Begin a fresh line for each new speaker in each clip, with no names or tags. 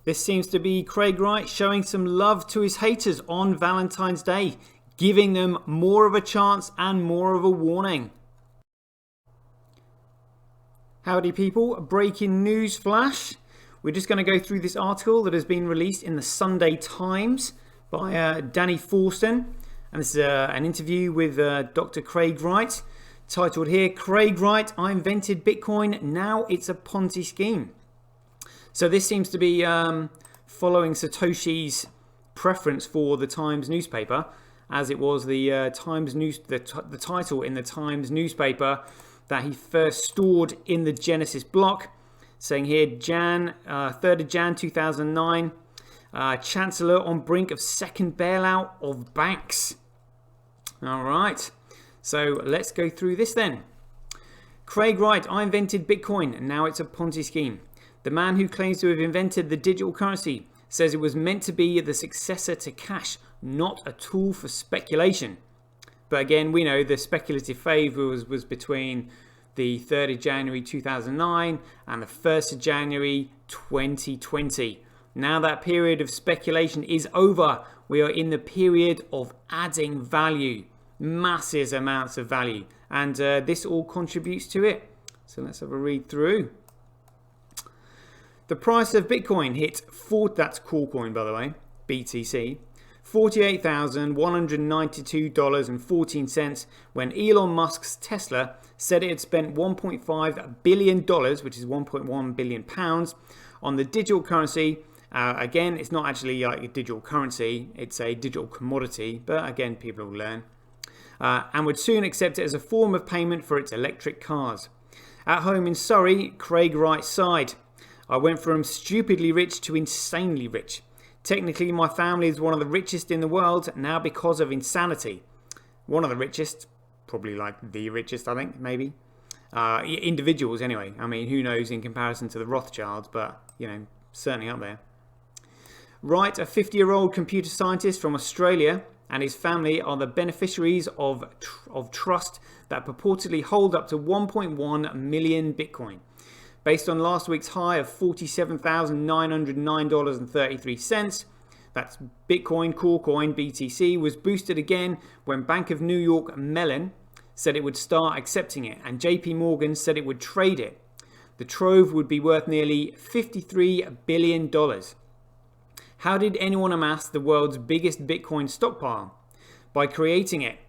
This seems to be Craig Wright showing some love to his haters on Valentine's Day, giving them more of a chance and more of a warning. Howdy people, breaking news flash. We're just going to go through this article that has been released in the Sunday Times by Danny Forston. And this is an interview with Dr. Craig Wright, titled here, Craig Wright, I invented Bitcoin, now it's a Ponzi scheme. So this seems to be following Satoshi's preference for the Times newspaper, as it was the title in the Times newspaper that he first stored in the Genesis block, saying here, 3rd of Jan 2009, Chancellor on brink of second bailout of banks. All right, so let's go through this then. Craig Wright, I invented Bitcoin, and now it's a Ponzi scheme. The man who claims to have invented the digital currency says it was meant to be the successor to cash, not a tool for speculation. But again, we know the speculative phase was between the 3rd of January 2009 and the 1st of January 2020. Now that period of speculation is over. We are in the period of adding value, massive amounts of value, and this all contributes to it. So let's have a read through. The price of Bitcoin hit, that's Coolcoin by the way, BTC, $48,192.14 when Elon Musk's Tesla said it had spent $1.5 billion, which is 1.1 billion pounds, on the digital currency. Again, it's not actually like a digital currency, it's a digital commodity, but again, people will learn. And would soon accept it as a form of payment for its electric cars. At home in Surrey, Craig Wright sighed. I went from stupidly rich to insanely rich. Technically, my family is one of the richest in the world now because of insanity. One of the richest, probably like the richest, I think, maybe. Individuals, anyway. I mean, who knows in comparison to the Rothschilds, but, you know, certainly up there. Wright, a 50-year-old computer scientist from Australia, and his family are the beneficiaries of trust that purportedly hold up to 1.1 million Bitcoin. Based on last week's high of $47,909.33, that's Bitcoin, Coolcoin, BTC, was boosted again when Bank of New York Mellon said it would start accepting it, and JP Morgan said it would trade it. The trove would be worth nearly $53 billion. How did anyone amass the world's biggest Bitcoin stockpile? By creating it.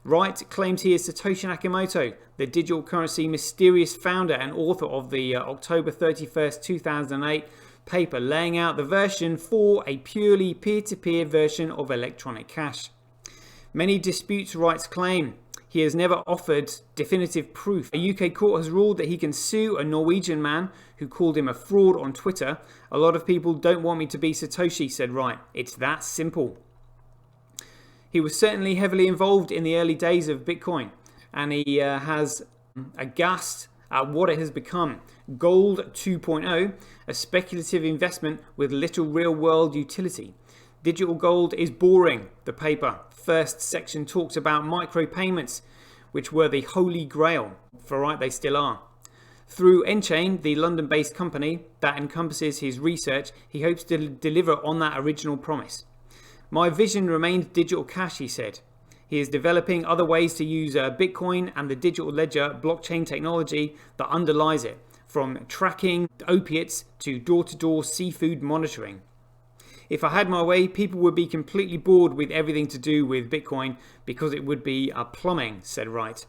Wright claims he is Satoshi Nakamoto, the digital currency mysterious founder and author of the October 31st, 2008 paper laying out the version for a purely peer-to-peer version of electronic cash. Many disputes Wright's claim. He has never offered definitive proof. A UK court has ruled that he can sue a Norwegian man who called him a fraud on Twitter. A lot of people don't want me to be Satoshi, said Wright. It's that simple. He was certainly heavily involved in the early days of Bitcoin, and he has aghast at what it has become. Gold 2.0, a speculative investment with little real-world utility. Digital gold is boring, the paper. First section talks about micropayments, which were the holy grail. For right, they still are. Through Enchain, the London-based company that encompasses his research, he hopes to deliver on that original promise. My vision remains digital cash, he said. He is developing other ways to use Bitcoin and the digital ledger blockchain technology that underlies it, from tracking opiates to door-to-door seafood monitoring. If I had my way, people would be completely bored with everything to do with Bitcoin because it would be plumbing, said Wright.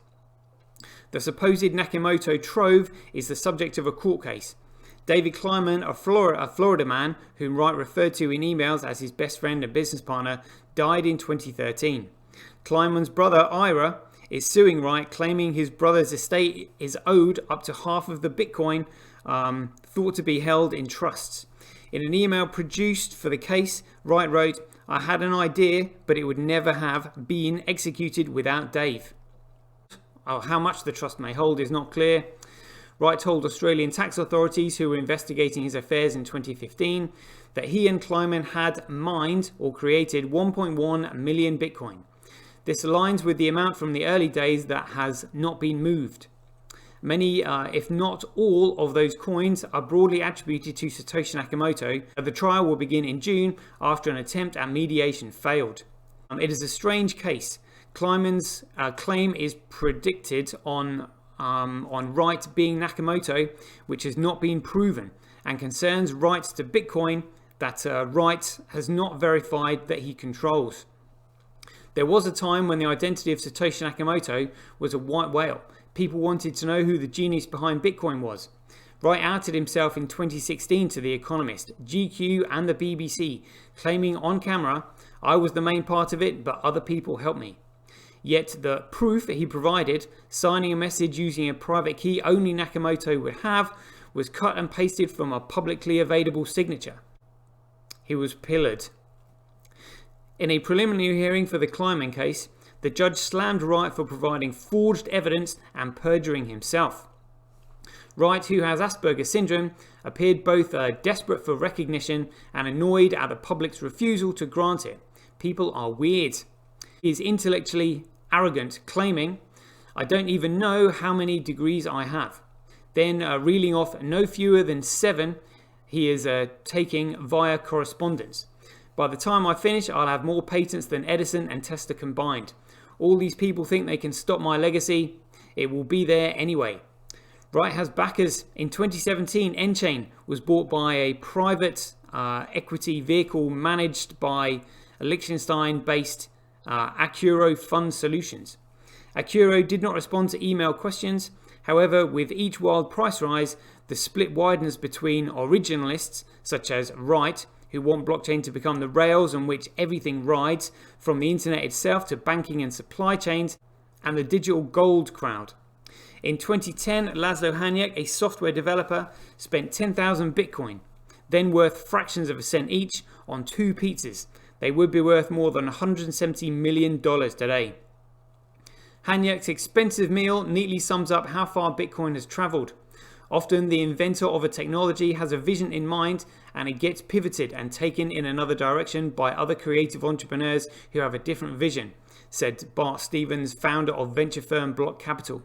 The supposed Nakamoto trove is the subject of a court case. David Kleiman, a Florida man, whom Wright referred to in emails as his best friend and business partner, died in 2013. Kleiman's brother, Ira, is suing Wright, claiming his brother's estate is owed up to half of the Bitcoin thought to be held in trusts. In an email produced for the case, Wright wrote, I had an idea, but it would never have been executed without Dave. How much the trust may hold is not clear. Wright told Australian tax authorities who were investigating his affairs in 2015 that he and Kleiman had mined or created 1.1 million Bitcoin. This aligns with the amount from the early days that has not been moved. Many, if not all, of those coins are broadly attributed to Satoshi Nakamoto. The trial will begin in June after an attempt at mediation failed. It is a strange case. Kleiman's claim is predicted on Wright being Nakamoto, which has not been proven, and concerns rights to Bitcoin that Wright has not verified that he controls. There was a time when the identity of Satoshi Nakamoto was a white whale. People wanted to know who the genius behind Bitcoin was. Wright outed himself in 2016 to The Economist, GQ and the BBC, claiming on camera, "I was the main part of it, but other people helped me." Yet the proof he provided, signing a message using a private key only Nakamoto would have, was cut and pasted from a publicly available signature. He was pillared. In a preliminary hearing for the Kleiman case, the judge slammed Wright for providing forged evidence and perjuring himself. Wright, who has Asperger's syndrome, appeared both desperate for recognition and annoyed at the public's refusal to grant it. People are weird. He is intellectually arrogant, claiming, "I don't even know how many degrees I have." Then reeling off no fewer than 7 he is taking via correspondence. "By the time I finish, I'll have more patents than Edison and Tesla combined. All these people think they can stop my legacy. It will be there anyway." Wright has backers. In 2017, Enchain was bought by a private equity vehicle managed by Liechtenstein-based Accuro Fund Solutions. Accuro did not respond to email questions. However, with each wild price rise, the split widens between originalists such as Wright, who want blockchain to become the rails on which everything rides, from the internet itself to banking and supply chains, and the digital gold crowd. In 2010, Laszlo Hanyek, a software developer, spent 10,000 Bitcoin, then worth fractions of a cent each, on 2 pizzas. They would be worth more than $170 million today. Hanyek's expensive meal neatly sums up how far Bitcoin has traveled. Often the inventor of a technology has a vision in mind and it gets pivoted and taken in another direction by other creative entrepreneurs who have a different vision, said Bart Stevens, founder of venture firm Block Capital.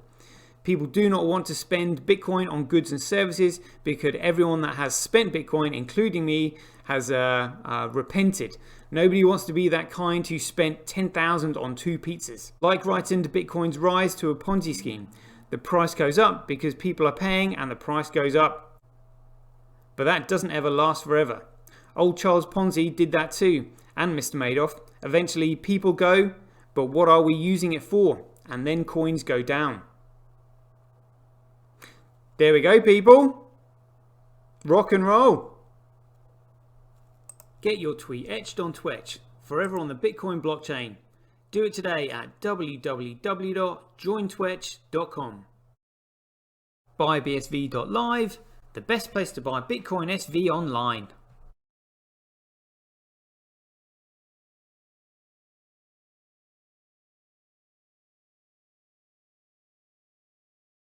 People do not want to spend Bitcoin on goods and services because everyone that has spent Bitcoin, including me, has repented. Nobody wants to be that kind who spent 10,000 on 2 pizzas. Like right into Bitcoin's rise to a Ponzi scheme. The price goes up because people are paying and the price goes up. But that doesn't ever last forever. Old Charles Ponzi did that too, and Mr. Madoff. Eventually people go, but what are we using it for? And then coins go down. There we go, people. Rock and roll. Get your tweet etched on Twitch, forever on the Bitcoin blockchain. Do it today at www.jointwitch.com. Buybsv.live, the best place to buy Bitcoin SV online.